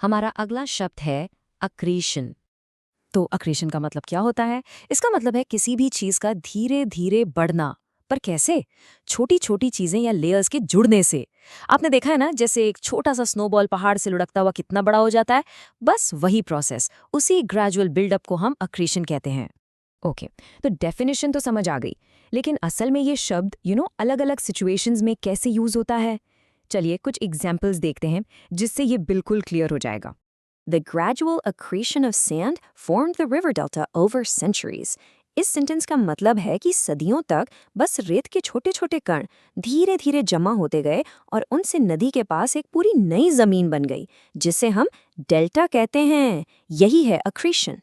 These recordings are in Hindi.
हमारा अगला शब्द है अक्रीशन। तो अक्रेशन का मतलब क्या होता है? इसका मतलब है किसी भी चीज का धीरे धीरे बढ़ना। पर कैसे? छोटी छोटी चीजें या लेयर्स के जुड़ने से। आपने देखा है ना, जैसे एक छोटा सा स्नोबॉल पहाड़ से लुढ़कता हुआ कितना बड़ा हो जाता है। बस वही प्रोसेस, उसी ग्रेजुअल बिल्डअप को हम अक्रेशन कहते हैं। ओके, तो डेफिनेशन तो समझ आ गई, लेकिन असल में ये शब्द अलग अलग सिचुएशंस में कैसे यूज होता है? चलिए कुछ एग्जाम्पल्स देखते हैं जिससे ये बिल्कुल क्लियर हो जाएगा। The gradual accretion of sand formed the river delta over centuries. इस सेंटेंस का मतलब है कि सदियों तक बस रेत के छोटे छोटे कण धीरे धीरे जमा होते गए और उनसे नदी के पास एक पूरी नई जमीन बन गई, जिसे हम डेल्टा कहते हैं। यही है accretion.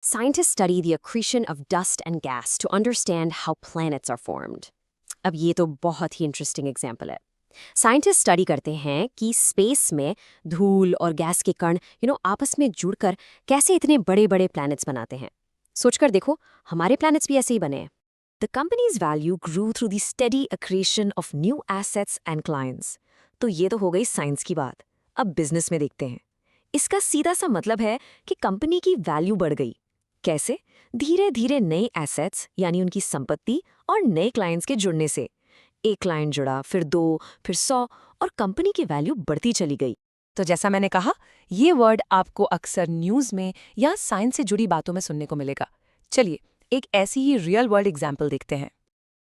Scientists study the accretion of dust and gas to understand how planets are formed. अब ये तो बहुत ही इंटरेस्टिंग एग्जाम्पल है। साइंटिस्ट स्टडी करते हैं कि स्पेस में धूल और गैस के कण आपस में जुड़कर कैसे इतने बड़े बड़े प्लैनेट्स बनाते हैं। सोचकर देखो, हमारे प्लैनेट्स भी ऐसे ही बने हैं। The companies value grew through the steady accretion of new assets and clients. तो ये तो हो गई साइंस की बात। अब बिजनेस में देखते हैं। इसका सीधा सा मतलब है कि कंपनी की वैल्यू बढ़ गई। कैसे? धीरे धीरे नए एसेट्स यानी उनकी संपत्ति और नए क्लाइंट्स के जुड़ने से। एक क्लाइंट जुड़ा, फिर 2, फिर 100 और कंपनी की वैल्यू बढ़ती चली गई। तो जैसा मैंने कहा, ये वर्ड आपको अक्सर न्यूज में या साइंस से जुड़ी बातों में सुनने को मिलेगा। चलिए एक ऐसी ही रियल वर्ल्ड एग्जाम्पल देखते हैं।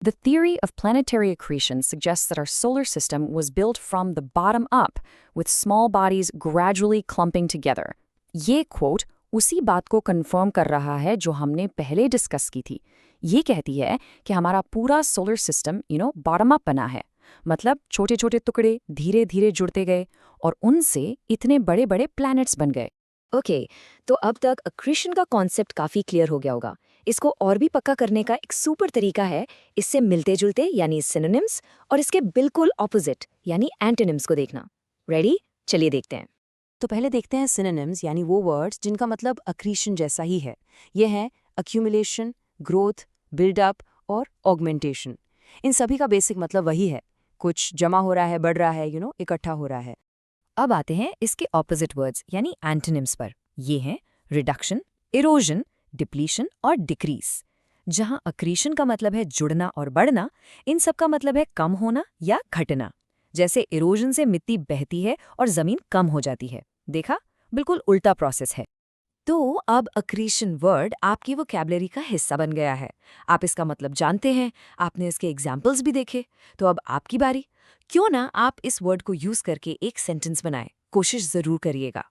The theory of planetary accretion suggests that our solar system was built from the bottom up, with small bodies gradually clumping together. ये quote उसी बात को confirm कर रहा है जो हमने पहले डिस्कस की थी। ये कहती है कि हमारा पूरा सोलर सिस्टम बॉटम अप बना है, मतलब छोटे छोटे टुकड़े धीरे धीरे जुड़ते गए और उनसे इतने बड़े बड़े प्लैनेट्स बन गए। ओके, तो अब तक अक्रीशन का कॉन्सेप्ट काफी क्लियर हो गया होगा। इसको और भी पक्का करने का एक सुपर तरीका है इससे मिलते जुलते यानी सिनोनिम्स और इसके बिल्कुल ऑपोजिट यानी एंटोनिम्स को देखना। रेडी? चलिए देखते हैं। तो पहले देखते हैं सिनोनिम्स, यानी वो वर्ड्स जिनका मतलब अक्रीशन जैसा ही है। ये हैं अक्यूमुलेशन, ग्रोथ, बिल्डअप और ऑगमेंटेशन। इन सभी का बेसिक मतलब वही है, कुछ जमा हो रहा है, बढ़ रहा है, इकट्ठा हो रहा है। अब आते हैं इसके ऑपोजिट वर्ड्स यानी एंटोनिम्स पर। ये हैं रिडक्शन, इरोजन, डिप्लीशन और डिक्रीज। जहां अक्रीशन का मतलब है जुड़ना और बढ़ना, इन सब का मतलब है कम होना या घटना। जैसे इरोजन से मिट्टी बहती है और जमीन कम हो जाती है। देखा, बिल्कुल उल्टा प्रोसेस है। तो अब अक्रीशन वर्ड आपकी वोकैबुलरी का हिस्सा बन गया है। आप इसका मतलब जानते हैं, आपने इसके एग्जाम्पल्स भी देखे। तो अब आपकी बारी। क्यों ना आप इस वर्ड को यूज करके एक सेंटेंस बनाएं। कोशिश जरूर करिएगा।